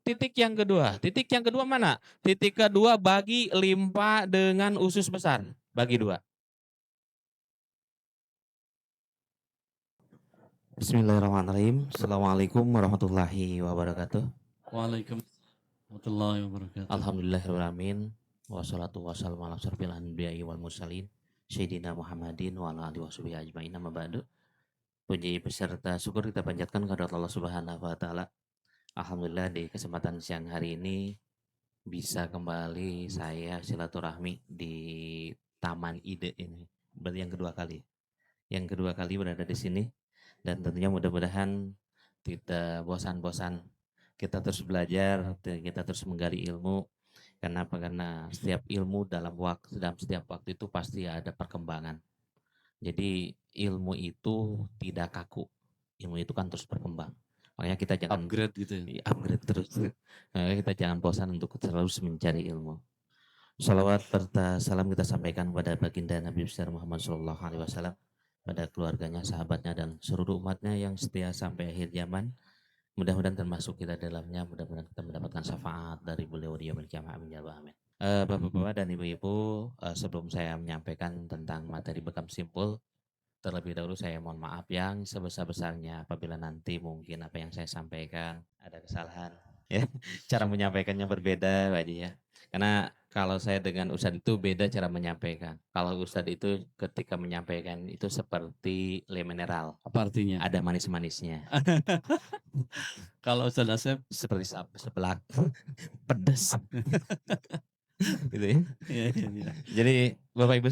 Titik yang kedua mana? Titik kedua bagi limpa dengan usus besar, bagi 2. Bismillahirrahmanirrahim. Assalamualaikum warahmatullahi wabarakatuh. Waalaikumsalam warahmatullahi wabarakatuh. Alhamdulillahirrahmanirrahim. Wassalatu wassalamu ala asyrofil anbiya'i wal mursalin Sayyidina Muhammadin wa ala alihi washabihi ajmain, amma ba'du. Puji beserta syukur kita panjatkan kepada Allah Subhanahu wa taala. Alhamdulillah di kesempatan siang hari ini bisa kembali saya silaturahmi di Taman Ide ini. Berarti yang kedua kali. Yang kedua kali berada di sini dan tentunya mudah-mudahan tidak bosan-bosan. Kita terus belajar, kita terus menggali ilmu. Kenapa? Karena setiap ilmu dalam setiap waktu itu pasti ada perkembangan. Jadi ilmu itu tidak kaku. Ilmu itu kan terus berkembang. Makanya kita jangan Upgrade gitu ya. upgrade terus. Makanya kita jangan bosan untuk terus mencari ilmu. Salawat serta salam kita sampaikan kepada baginda Nabi besar Muhammad SAW, pada keluarganya, sahabatnya, dan seluruh umatnya yang setia sampai akhir zaman. Mudah-mudahan termasuk kita dalamnya, mudah-mudahan kita mendapatkan syafaat dari beliau di yaumil qiyamah. Amin ya rabbal alamin. Bapak-bapak dan ibu-ibu, sebelum saya menyampaikan tentang materi bekam simpul, terlebih dahulu saya mohon maaf yang sebesar-besarnya apabila nanti mungkin apa yang saya sampaikan ada kesalahan. Ya, cara menyampaikannya berbeda, Pak Haji ya. Karena kalau saya dengan Ustadz itu beda cara menyampaikan. Kalau Ustadz itu ketika menyampaikan itu seperti le mineral, Apa artinya? ada manis-manisnya. Kalau Ustaz Asep Seperti sebelak, pedas. Gitu ya. Iya, iya, iya. Jadi Bapak Ibu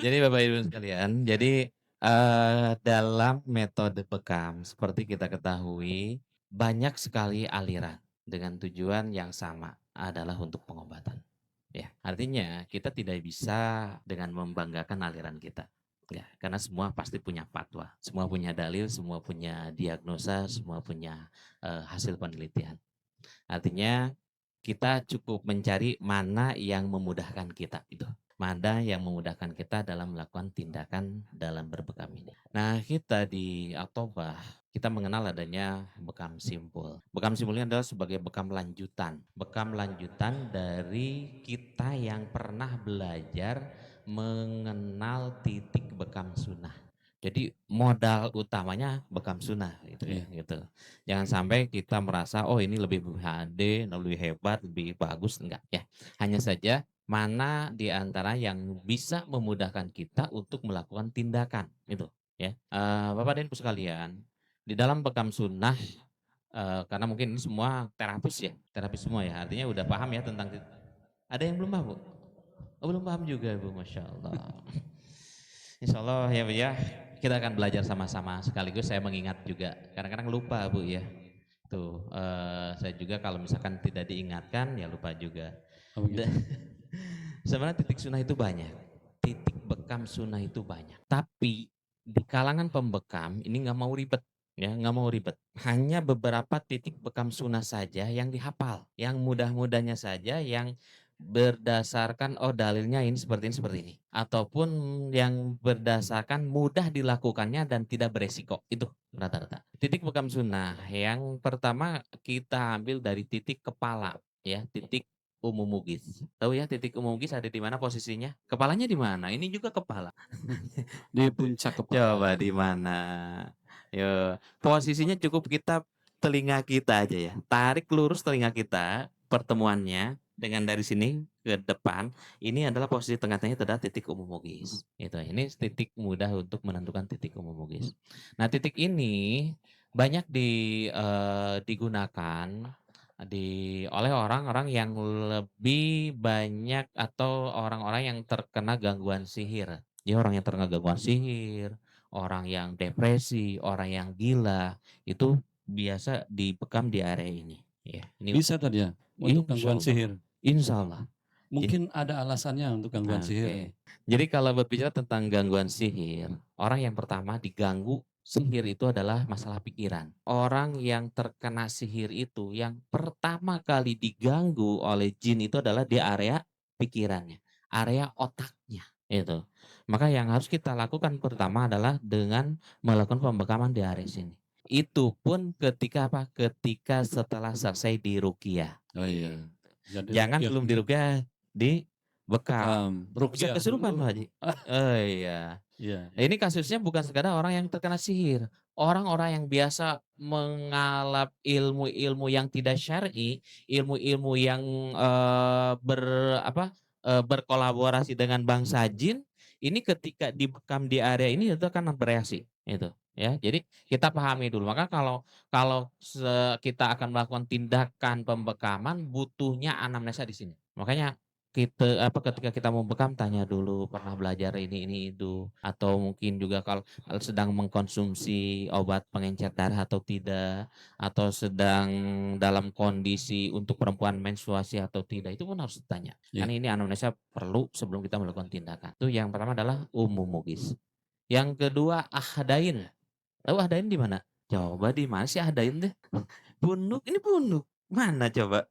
Jadi Bapak Ibu sekalian, jadi dalam metode bekam seperti kita ketahui banyak sekali aliran dengan tujuan yang sama, adalah untuk pengobatan. Ya, artinya kita tidak bisa dengan membanggakan aliran kita. Ya, karena semua pasti punya fatwa, semua punya dalil, semua punya diagnosa, semua punya hasil penelitian. Artinya kita cukup mencari mana yang memudahkan kita itu. Mana yang memudahkan kita dalam melakukan tindakan dalam berbekam ini. Nah, kita di Atobah, kita mengenal adanya bekam simpul. Bekam simpul ini adalah sebagai bekam lanjutan. Bekam lanjutan dari kita yang pernah belajar mengenal titik bekam sunnah. Jadi modal utamanya bekam sunnah gitu ya, gitu. Jangan sampai kita merasa oh ini lebih HD, lebih hebat, lebih bagus, enggak ya. Hanya saja mana di antara yang bisa memudahkan kita untuk melakukan tindakan itu ya. Bapak dan Ibu sekalian, di dalam bekam sunnah karena mungkin ini semua terapis ya, terapis semua ya. Artinya udah paham ya tentang ada yang belum paham, Bu? Oh, belum paham juga, Bu. Masya Allah. Insya Allah ya Bu ya, kita akan belajar sama-sama, sekaligus saya mengingat juga, kadang-kadang lupa Bu ya. Tuh, saya juga kalau misalkan tidak diingatkan ya lupa juga. Oh, gitu. Sebenarnya titik sunnah itu banyak, titik bekam sunnah itu banyak. Tapi di kalangan pembekam ini nggak mau ribet, ya nggak mau ribet. Hanya beberapa titik bekam sunnah saja yang dihafal, yang mudah-mudahnya saja, yang berdasarkan oh dalilnya ini seperti ini, ataupun yang berdasarkan mudah dilakukannya dan tidak beresiko, itu rata-rata. Titik bekam sunnah yang pertama kita ambil dari titik kepala, ya titik umum mugis. Tahu ya titik umum mugis ada di mana posisinya? Kepalanya di mana? Ini juga kepala. Di puncak kepala. Coba di mana? Yo, posisinya cukup kita telinga kita aja ya. Tarik lurus telinga kita, pertemuannya dengan dari sini ke depan, ini adalah posisi tengah-tengahnya adalah titik umum mugis. Itu. Ini titik mudah untuk menentukan titik umum mugis. Nah, titik ini banyak digunakan oleh orang-orang yang lebih banyak atau orang-orang yang terkena gangguan sihir. Ya orang yang terkena gangguan sihir, orang yang depresi, orang yang gila, itu biasa dibekam di area ini. Ya, ini Bisa tadi ya untuk gangguan sihir. Insya Allah. Mungkin ada alasannya untuk gangguan sihir. Jadi kalau berbicara tentang gangguan sihir, orang yang pertama diganggu sihir itu adalah masalah pikiran. Orang yang terkena sihir itu yang pertama kali diganggu oleh jin itu adalah di area pikirannya, area otaknya itu. Maka yang harus kita lakukan pertama adalah dengan melakukan pembekaman di area sini. Itu pun ketika apa, ketika setelah selesai diruqyah. Oh iya. Gitu. Jadi Jangan ruqyah belum dulu. diruqyah dibekam, bisa Ruqyah dulu. kesurupan Pak Haji. Oh iya. Iya Nah, iya. ini kasusnya bukan sekadar orang yang terkena sihir. Orang-orang yang biasa mengalap ilmu-ilmu yang tidak syar'i, ilmu-ilmu yang, ber apa, berkolaborasi dengan bangsa jin, ini ketika dibekam di area ini itu akan bereaksi, itu, ya. Jadi kita pahami dulu. Maka kalau kalau kita akan melakukan tindakan pembekaman butuhnya anamnesa di sini. Makanya ketika kita mau bekam tanya dulu pernah belajar ini itu, atau mungkin juga kalau sedang mengkonsumsi obat pengencer darah atau tidak, atau sedang dalam kondisi untuk perempuan menstruasi atau tidak, itu pun harus ditanya. Iya. Karena ini anamnesa perlu sebelum kita melakukan tindakan. Itu yang pertama adalah umum mugis. Yang kedua ahdain. Tahu ahdain di mana? Coba di mana sih ahdain deh? Punuk, ini punuk. Mana coba?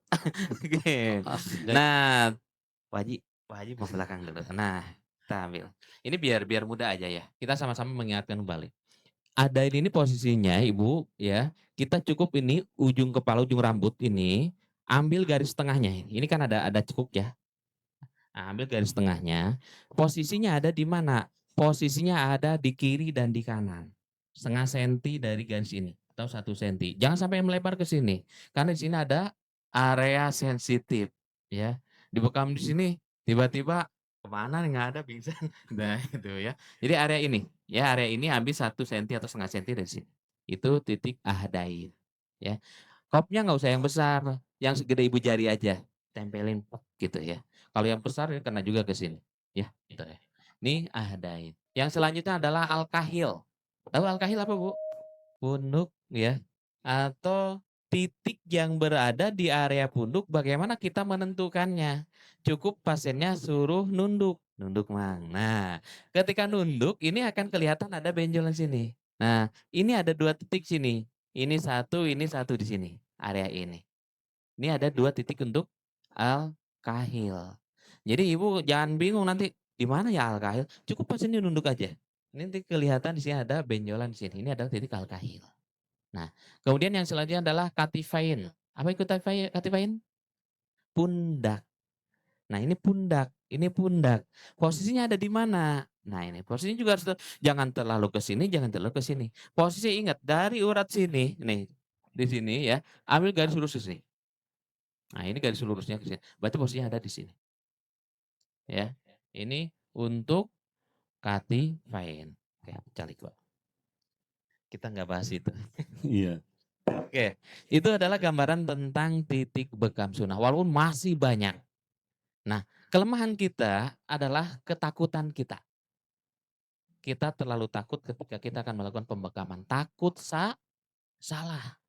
Oke. Ah, dek Nah, Pak Haji Pak Haji mau belakang dulu. Nah, kita ambil. Ini biar biar mudah aja ya, kita sama-sama mengingatkan kembali. Adain ini posisinya Ibu ya, kita cukup ini ujung kepala, ujung rambut ini, ambil garis tengahnya. Ini kan ada cekuk ya. Nah, ambil garis tengahnya, posisinya ada di mana? Posisinya ada di kiri dan di kanan. Setengah senti dari garis ini atau 1 senti. Jangan sampai melebar ke sini, karena di sini ada area sensitif ya. Dibekam di sini, tiba-tiba kemana nih nggak ada pingsan. Nah itu ya. Jadi area ini, ya area ini ambil 1 senti atau setengah senti dari sini. Itu titik ahdain ya. Kopnya nggak usah yang besar, yang segede ibu jari aja, tempelin pek gitu ya. Kalau yang besar ya kena juga ke sini, ya gitu ya. Ini ahdain. Yang selanjutnya adalah al-kahil. Tahu al-kahil apa, Bu? Punuk ya, atau titik yang berada di area punduk bagaimana kita menentukannya? Cukup pasiennya suruh nunduk, nunduk Mang. Nah, ketika nunduk ini akan kelihatan ada benjolan sini. Nah, ini ada 2 titik sini. Ini satu di sini, area ini. Ini ada 2 titik untuk al-kahil. Jadi Ibu jangan bingung nanti, di mana ya al-kahil? Cukup pasiennya nunduk aja. Ini nanti kelihatan di sini ada benjolan di sini. Ini adalah titik al-kahil. Nah, kemudian yang selanjutnya adalah katifain. Apa itu katifain? Pundak. Nah, ini pundak. Posisinya ada di mana? Nah, ini posisinya juga harus jangan terlalu ke sini, jangan terlalu ke sini. Posisi ingat dari urat sini, nih, di sini ya, ambil garis lurus di sini. Nah, ini garis lurusnya ke sini. Berarti posisinya ada di sini, ya. Ini untuk katifain. Oke, calik, Pak. Kita nggak bahas itu. iya. Oke, itu adalah gambaran tentang titik bekam sunnah, walaupun masih banyak. Nah, kelemahan kita adalah ketakutan kita. Kita terlalu takut ketika kita akan melakukan pembekaman. Takut salah,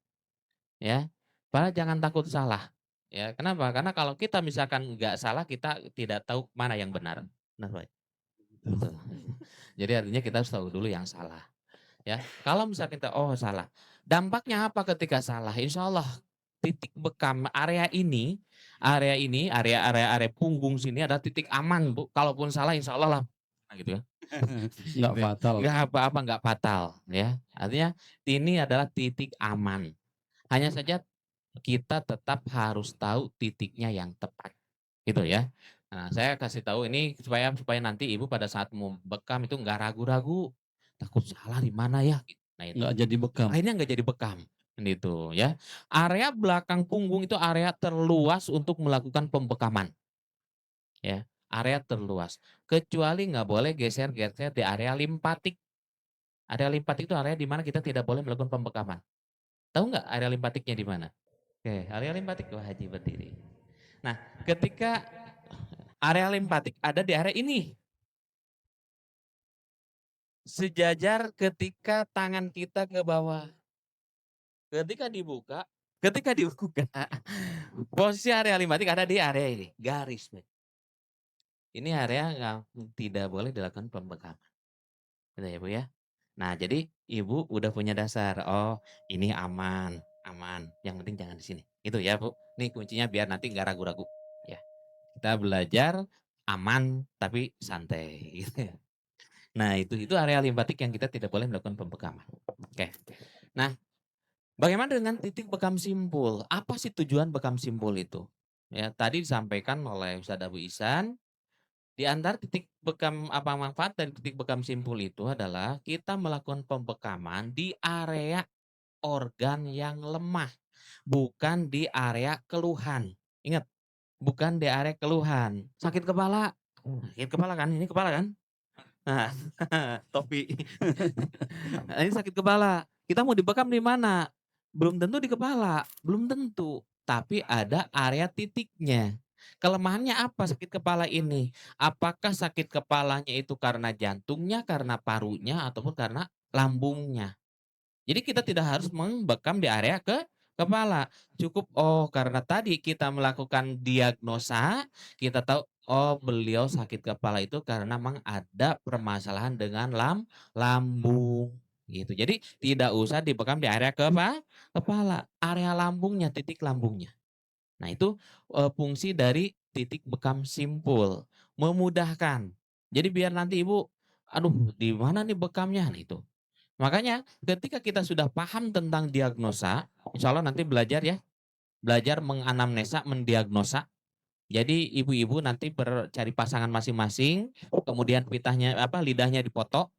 ya. Padahal jangan takut salah, ya. Kenapa? Karena kalau kita misalkan nggak salah, kita tidak tahu mana yang benar. Benar, Pak? Betul. Jadi artinya kita harus tahu dulu yang salah, ya. Kalau misalnya kita, oh salah, dampaknya apa ketika salah? Insya Allah titik bekam area punggung sini adalah titik aman, Bu. Kalaupun salah insya Allah lah, gitu ya. Nggak Gitu ya. fatal. Nggak apa-apa, nggak fatal, ya. Artinya ini adalah titik aman. Hanya saja kita tetap harus tahu titiknya yang tepat, gitu ya. Nah, saya kasih tahu ini supaya supaya nanti Ibu pada saat mau bekam itu nggak ragu-ragu, takut salah di mana ya, gitu. Nah itu. Nggak jadi bekam. Akhirnya nggak jadi bekam, gitu ya. Area belakang punggung itu area terluas untuk melakukan pembekaman, ya, area terluas. Kecuali nggak boleh geser-geser di area limfatik. Area limfatik itu area di mana kita tidak boleh melakukan pembekaman. Tahu nggak area limfatiknya di mana? Oke, area limfatik, wah Haji berdiri. Nah, ketika area limfatik ada di area ini, sejajar ketika tangan kita ke bawah. Ketika dibuka, posisi area limfatik ada di area ini, garis. Ini area yang tidak boleh dilakukan pembekaman. Gitu ya, Bu, ya. Nah, jadi Ibu udah punya dasar, oh ini aman, aman, yang penting jangan di sini. Itu ya, Bu. Ini kuncinya biar nanti nggak ragu-ragu. Ya, kita belajar aman tapi santai gitu ya. Nah, itu area limfatik yang kita tidak boleh melakukan pembekaman. Oke. Nah, Bagaimana dengan titik bekam simpul? Apa sih tujuan bekam simpul itu? Ya, tadi disampaikan oleh Ustadz Abu Ihsan, di antara titik bekam apa manfaat dari titik bekam simpul itu adalah kita melakukan pembekaman di area organ yang lemah, bukan di area keluhan. Ingat, bukan di area keluhan. Sakit kepala, sakit kepala kan? Ini kepala kan? Nah, topi. Nah, ini sakit kepala, kita mau dibekam di mana? Belum tentu di kepala, belum tentu, tapi ada area titiknya. Kelemahannya apa sakit kepala ini? Apakah sakit kepalanya itu karena jantungnya, karena parunya, ataupun karena lambungnya? Jadi kita tidak harus membekam di area kepala. Cukup, oh karena tadi kita melakukan diagnosa, kita tahu, oh beliau sakit kepala itu karena memang ada permasalahan dengan lambung, gitu. Jadi tidak usah dibekam di area kepala, area lambungnya, titik lambungnya. Nah itu, fungsi dari titik bekam simpul, memudahkan. Jadi biar nanti Ibu, "Aduh di mana nih bekamnya?" Nah itu. Makanya ketika kita sudah paham tentang diagnosa, insya Allah nanti belajar ya, belajar menganamnesa, mendiagnosa. Jadi ibu-ibu nanti cari pasangan masing-masing, kemudian lidahnya dipoto.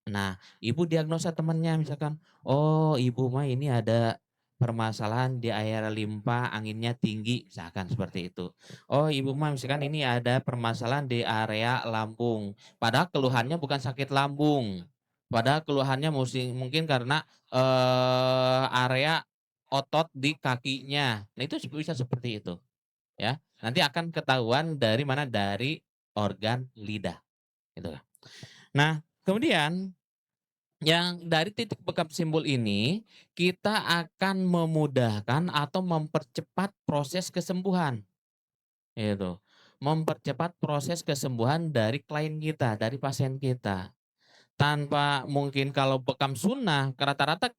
Nah, ibu diagnosa temannya misalkan, "Oh ibu mah ini ada permasalahan di area limpa, anginnya tinggi," misalkan seperti itu. "Oh ibu mah misalkan ini ada permasalahan di area lambung," padahal keluhannya bukan sakit lambung, padahal keluhannya mungkin karena, area otot di kakinya. Nah itu bisa seperti itu, ya. Nanti akan ketahuan dari mana, dari organ lidah, gitu. Nah, kemudian yang dari titik bekam simbol ini, kita akan memudahkan atau mempercepat proses kesembuhan, gitu. Mempercepat proses kesembuhan dari klien kita, dari pasien kita. Tanpa mungkin kalau bekam sunnah, rata-rata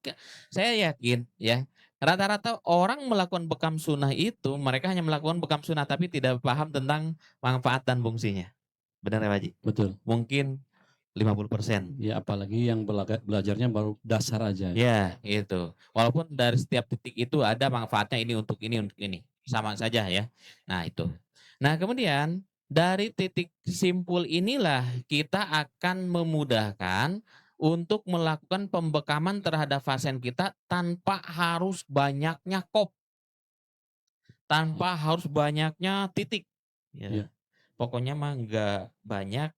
saya yakin ya, rata-rata orang melakukan bekam sunnah itu, mereka hanya melakukan bekam sunnah tapi tidak paham tentang manfaat dan fungsinya. Benar ya Pak Haji? Betul. Mungkin 50%. Ya apalagi yang belajarnya baru dasar aja. Ya, itu. Walaupun dari setiap titik itu ada manfaatnya ini untuk ini untuk ini, sama saja ya. Nah itu. Nah kemudian dari titik simpul inilah kita akan memudahkan untuk melakukan pembekaman terhadap pasien kita tanpa harus banyaknya tanpa harus banyaknya titik. Ya. Ya, Pokoknya mah nggak banyak,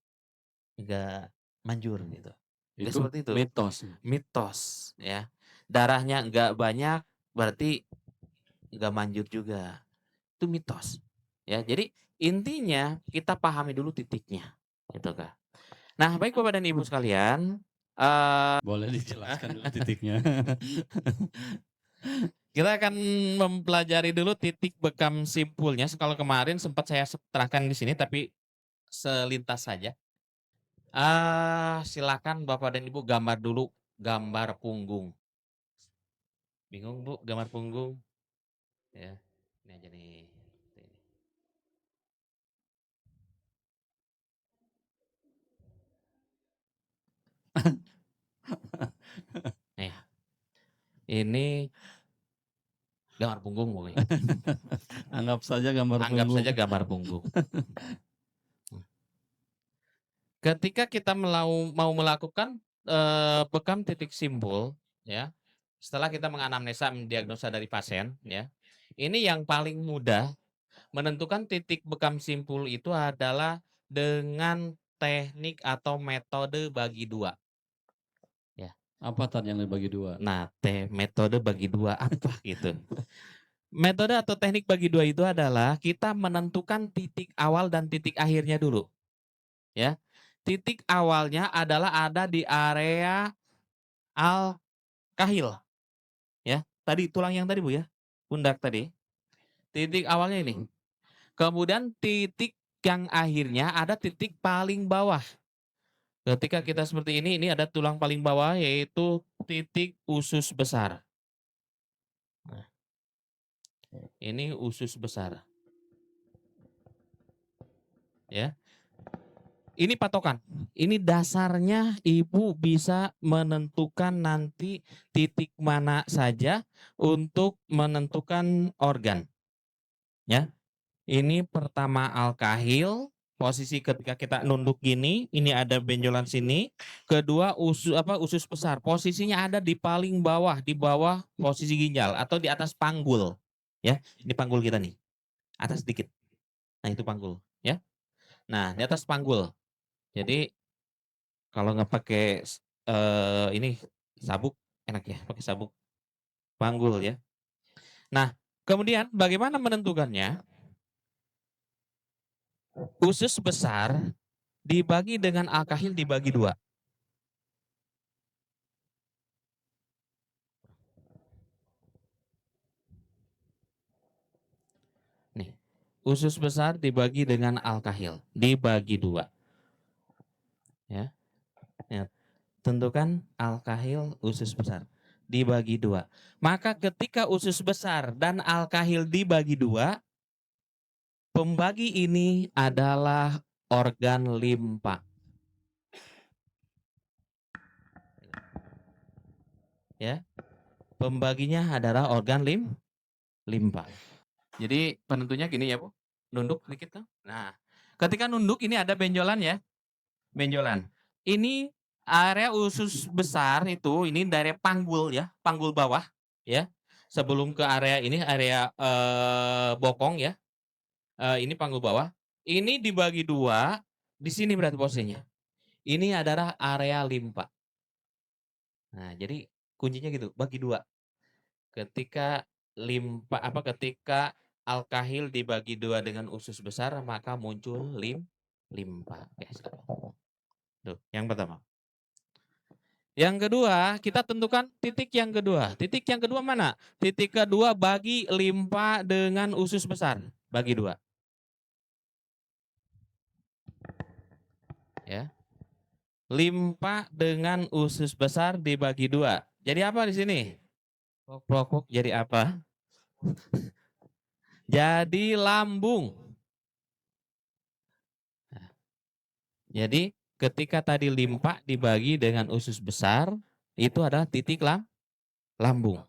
nggak manjur gitu. Nggak itu seperti itu. mitos. Mitos ya. Darahnya nggak banyak berarti nggak manjur juga, itu mitos. Ya, jadi intinya kita pahami dulu titiknya, gitu, Kak. Nah, baik Bapak dan Ibu sekalian, Boleh dijelaskan dulu titiknya. kita akan mempelajari dulu titik bekam simpulnya. Kalau kemarin sempat saya terangkan di sini tapi selintas saja. Silakan Bapak dan Ibu gambar dulu gambar punggung. Bingung Bu gambar punggung? Ya, ini aja nih. Nih, ini gambar punggung pokoknya. Anggap saja gambar Anggap punggung. saja gambar punggung. Ketika kita mau melakukan, bekam titik simpul, ya, setelah kita menganamnesa, mendiagnosa dari pasien, ya, ini yang paling mudah menentukan titik bekam simpul itu adalah dengan teknik atau metode bagi 2, ya. Apa tadi yang dibagi dua? Nah, metode bagi 2 apa gitu? Metode atau teknik bagi 2 itu adalah kita menentukan titik awal dan titik akhirnya dulu, ya. Titik awalnya adalah ada di area kahil, ya. Tadi tulang yang tadi Bu ya, pundak tadi. Titik awalnya ini. Kemudian titik yang akhirnya ada titik paling bawah. Ketika kita seperti ini ada tulang paling bawah yaitu titik usus besar. Nah, ini usus besar, ya. ini patokan. Ini dasarnya ibu bisa menentukan nanti titik mana saja untuk menentukan organ, ya. Ini pertama alkahil, posisi ketika kita nunduk gini, ini ada benjolan sini. Kedua usus besar, posisinya ada di paling bawah, di bawah posisi ginjal atau di atas panggul, ya. Ini panggul kita nih, atas sedikit. Nah itu panggul, ya. Nah di atas panggul. Jadi kalau nggak pakai ini sabuk enak ya, pakai sabuk panggul ya. Nah, kemudian bagaimana menentukannya? Usus besar dibagi dengan alkahil dibagi 2. Nih, usus besar dibagi dengan alkahil dibagi 2. Ya. Ya, tentukan alkahil usus besar dibagi 2. Maka ketika usus besar dan alkahil dibagi 2, pembagi ini adalah organ limpa. Ya. Pembaginya adalah organ limpa. Jadi penentunya gini ya, Bu. Nunduk dikit tuh. Nah, ketika nunduk ini ada benjolan ya. Benjolan. Ini area usus besar itu ini dari panggul ya, panggul bawah ya. Sebelum ke area ini area bokong ya. Ini panggul bawah. Ini dibagi 2, di sini berarti posisinya. Ini adalah area limpa. Nah, jadi kuncinya gitu, bagi 2. Ketika ketika alkahil dibagi 2 dengan usus besar, maka muncul limpa. Oke, tuh, yang pertama. Yang kedua, kita tentukan titik yang kedua. Titik yang kedua mana? Titik kedua bagi limpa dengan usus besar. Bagi 2. Ya. Limpa dengan usus besar dibagi 2. Jadi apa di sini? Pokok jadi apa? Jadi lambung. Nah, jadi ketika tadi limpa dibagi dengan usus besar, itu adalah titik lambung.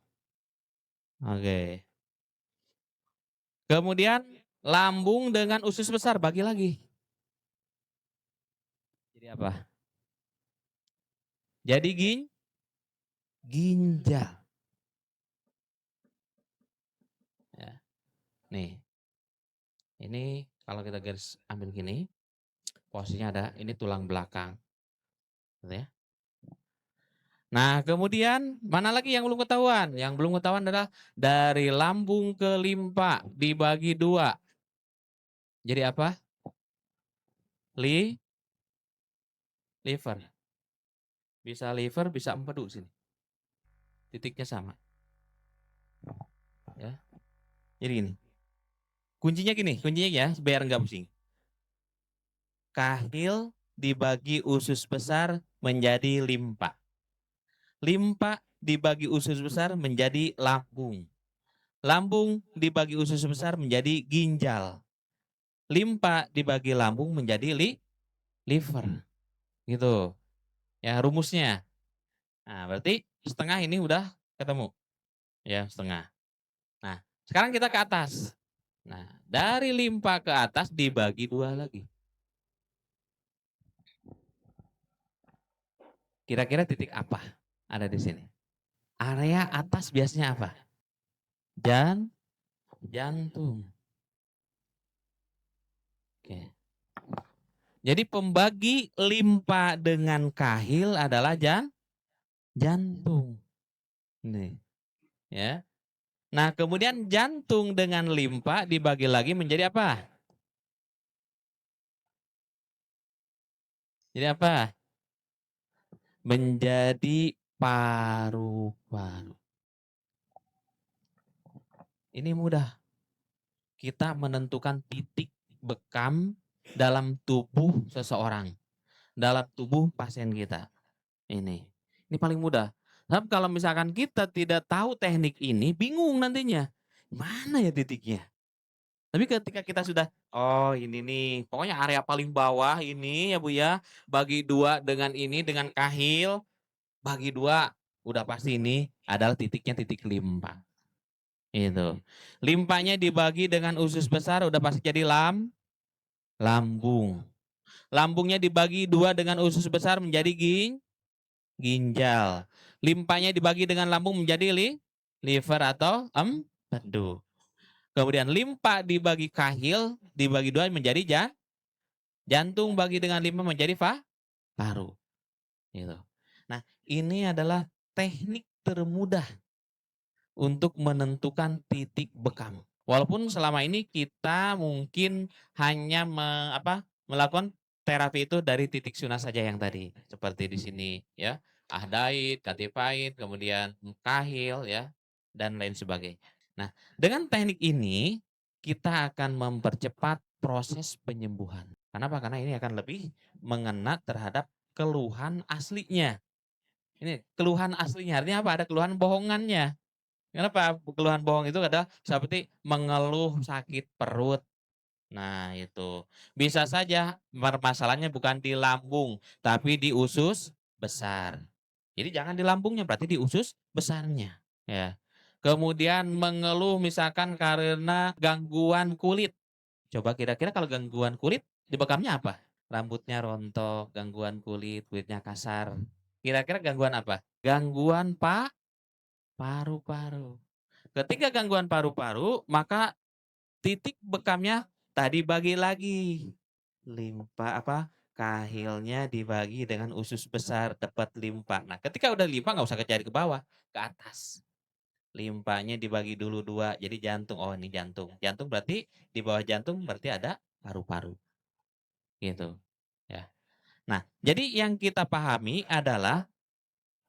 Oke. Kemudian lambung dengan usus besar bagi lagi. Jadi apa? Jadi ginjal. Ya. Nih, ini kalau kita garis ambil gini, posisinya ada ini tulang belakang. Gitu ya. Nah, kemudian mana lagi yang belum ketahuan? Yang belum ketahuan adalah dari lambung ke limpa dibagi 2. Jadi apa? Liver. Bisa liver, bisa empedu sini. Titiknya sama. Ya. Jadi gini. Kuncinya ya, biar nggak pusing. Kahil dibagi usus besar menjadi limpa. Limpa dibagi usus besar menjadi lambung. Lambung dibagi usus besar menjadi ginjal. Limpa dibagi lambung menjadi liver. Gitu. Ya, rumusnya. Nah, berarti setengah ini udah ketemu. Ya, setengah. Nah, sekarang kita ke atas. Nah, dari limpa ke atas dibagi 2 lagi. Kira-kira titik apa ada di sini? Area atas biasanya apa? Jantung. Oke. Jadi pembagi limpa dengan kahil adalah jantung. Nih, ya. Nah, kemudian jantung dengan limpa dibagi lagi menjadi apa? Jadi apa? Menjadi paru-paru. Ini mudah. Kita menentukan titik bekam dalam tubuh seseorang, dalam tubuh pasien kita. Ini paling mudah. Tapi kalau misalkan kita tidak tahu teknik ini, bingung nantinya. Mana ya titiknya? Tapi ketika kita sudah Oh ini nih, pokoknya area paling bawah ini ya Bu ya, bagi 2 dengan ini, dengan kahil, bagi 2 udah pasti ini adalah titiknya titik limpa, itu. Limpanya dibagi dengan usus besar udah pasti jadi lambung. Lambungnya dibagi 2 dengan usus besar menjadi ginjal. Limpanya dibagi dengan lambung menjadi liver atau empedu. Kemudian limpa dibagi kahil, dibagi 2 menjadi jantung, bagi dengan limpa menjadi paru, gitu. Nah, ini adalah teknik termudah untuk menentukan titik bekam. Walaupun selama ini kita mungkin hanya melakukan terapi itu dari titik sunah saja yang tadi, seperti di sini ya, ahdait, katifait, kemudian kahil ya, dan lain sebagainya. Nah, dengan teknik ini kita akan mempercepat proses penyembuhan. Kenapa? Karena ini akan lebih mengena terhadap keluhan aslinya. Ini keluhan aslinya, artinya apa? Ada keluhan bohongannya. Kenapa? Keluhan bohong itu adalah seperti mengeluh sakit perut. Nah itu. Bisa saja permasalahannya bukan di lambung, tapi di usus besar. Jadi jangan di lambungnya, berarti di usus besarnya, ya. Kemudian mengeluh misalkan karena gangguan kulit. Coba kira-kira kalau gangguan kulit, di bekamnya apa? Rambutnya rontok, gangguan kulit, kulitnya kasar. Kira-kira gangguan apa? Gangguan paru-paru. Ketika gangguan paru-paru, maka titik bekamnya tadi bagi lagi. Kahilnya dibagi dengan usus besar, dapat limpa. Nah, ketika udah limpa nggak usah cari ke bawah, ke atas. Limpanya dibagi dulu 2, jadi jantung. Oh, ini jantung. Jantung berarti di bawah jantung berarti ada paru-paru, gitu, ya. Nah, jadi yang kita pahami adalah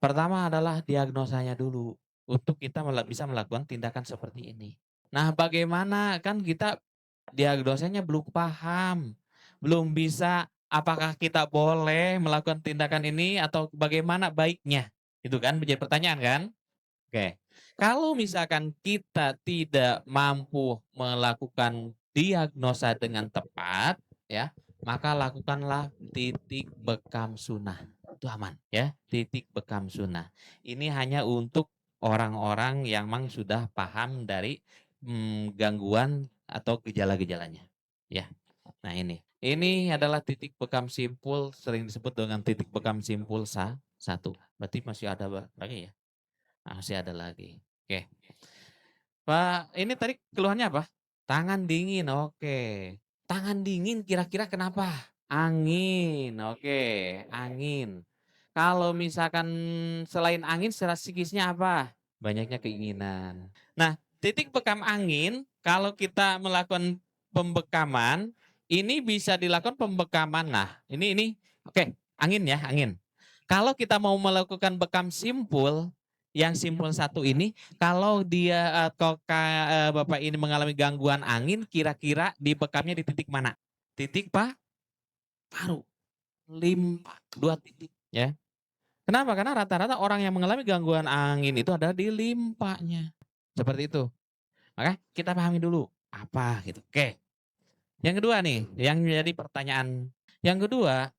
pertama adalah diagnosanya dulu, untuk kita bisa melakukan tindakan seperti ini. Nah, bagaimana kan kita diagnosanya belum paham, belum bisa apakah kita boleh melakukan tindakan ini atau bagaimana baiknya, itu kan menjadi pertanyaan kan? Oke, kalau misalkan kita tidak mampu melakukan diagnosa dengan tepat, ya, maka lakukanlah titik bekam sunnah. Itu aman, ya, titik bekam sunnah. Ini hanya untuk orang-orang yang memang sudah paham dari gangguan atau gejala-gejalanya, ya. Nah ini adalah titik bekam simpul, sering disebut dengan titik bekam simpul satu. Berarti masih ada lagi ya? Masih ada lagi. Oke. Pak, ini tadi keluhannya apa? Tangan dingin, oke. Tangan dingin kira-kira kenapa? Angin, oke, angin. Kalau misalkan selain angin secara psikisnya apa? Banyaknya keinginan. Nah, titik bekam angin kalau kita melakukan pembekaman, ini bisa dilakukan pembekaman. Nah, ini oke, angin ya, angin. Kalau kita mau melakukan bekam simpul, yang simpul satu ini, kalau dia, Bapak ini mengalami gangguan angin, kira-kira di bekamnya di titik mana? Titik paru, limpa, 2 titik ya. Kenapa? Karena rata-rata orang yang mengalami gangguan angin itu adalah di limpanya, seperti itu. Maka kita pahami dulu, apa gitu. Oke, yang kedua nih, yang menjadi pertanyaan. Yang kedua,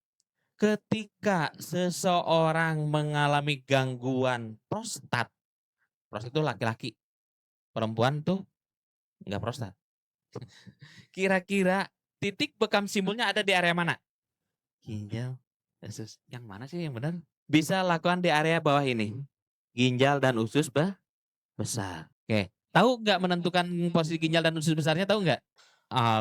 ketika seseorang mengalami gangguan prostat, prostat itu laki-laki, perempuan tuh enggak prostat. Kira-kira titik bekam simpulnya ada di area mana? Ginjal, usus, yang mana sih yang benar? Bisa lakukan di area bawah ini, ginjal dan usus besar. Oke, tahu nggak menentukan posisi ginjal dan usus besarnya tahu nggak?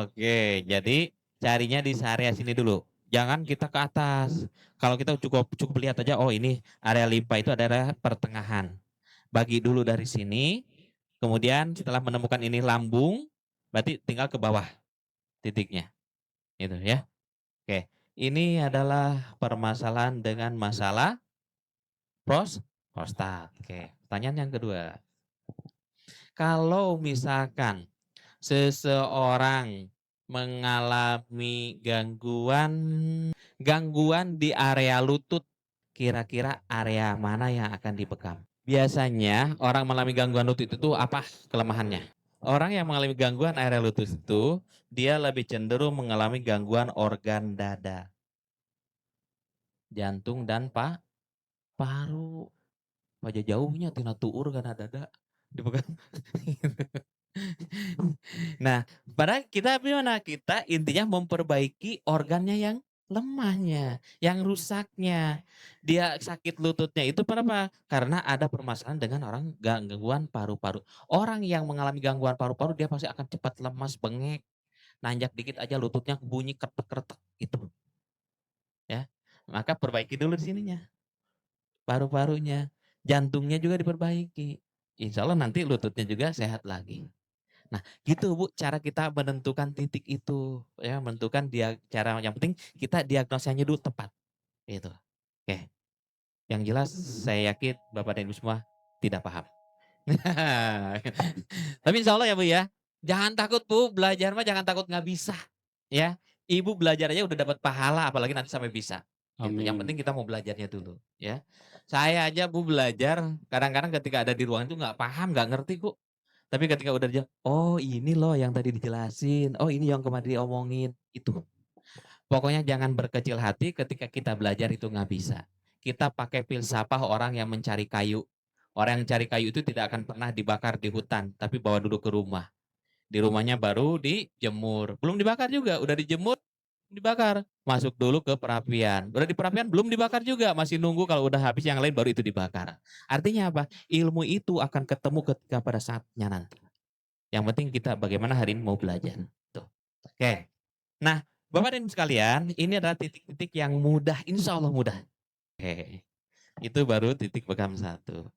Oke, jadi carinya di area sini dulu. Jangan kita ke atas. Kalau kita cukup cukup lihat aja, oh ini area limpa itu ada area pertengahan. Bagi dulu dari sini, kemudian setelah menemukan ini lambung, berarti tinggal ke bawah titiknya, gitu ya. Oke, ini adalah permasalahan dengan masalah prostat. Oke, pertanyaan yang kedua. Kalau misalkan seseorang mengalami gangguan di area lutut, kira-kira area mana yang akan dibekam? Biasanya orang mengalami gangguan lutut itu apa kelemahannya? Orang yang mengalami gangguan area lutut itu, dia lebih cenderung mengalami gangguan organ dada, jantung dan paru. Paja jauhnya tina tuur kana dada, dipegang. Nah, padahal kita gimana, kita intinya memperbaiki organnya yang lemahnya, yang rusaknya. Dia sakit lututnya itu kenapa? Karena ada permasalahan dengan orang gangguan paru-paru. Orang yang mengalami gangguan paru-paru dia pasti akan cepat lemas, bengek, nanjak dikit aja lututnya bunyi kretek-kretek gitu ya. Maka perbaiki dulu di sininya, paru-parunya, jantungnya juga diperbaiki. Insya Allah nanti lututnya juga sehat lagi. Nah, gitu Bu, cara kita menentukan titik itu, ya, menentukan cara yang penting kita diagnosanya dulu tepat, gitu. Oke, yang jelas saya yakin Bapak dan Ibu semua tidak paham. Tapi insya Allah ya Bu ya, jangan takut Bu, belajar mah jangan takut nggak bisa, ya. Ibu belajar aja udah dapat pahala apalagi nanti sampai bisa, gitu. Yang Amin. penting kita mau belajarnya dulu, ya. Saya aja Bu belajar, kadang-kadang ketika ada di ruangan itu nggak paham, nggak ngerti Bu. Tapi ketika udah "Oh ini loh yang tadi dijelasin, oh ini yang kemarin diomongin." Itu. Pokoknya jangan berkecil hati ketika kita belajar itu nggak bisa. Kita pakai filsafah orang yang mencari kayu. Orang yang cari kayu itu tidak akan pernah dibakar di hutan, tapi bawa dulu ke rumah. Di rumahnya baru dijemur. Belum dibakar juga, udah dijemur, dibakar. Masuk dulu ke perapian. Udah di perapian belum dibakar juga, masih nunggu kalau udah habis yang lain baru itu dibakar. Artinya apa? Ilmu itu akan ketemu ketika pada saatnya nanti. Yang penting kita bagaimana hari ini mau belajar. Tuh. Oke. Nah, Bapak dan Ibu sekalian, ini adalah titik-titik yang mudah, insya Allah mudah. Oke. Itu baru titik bekam satu.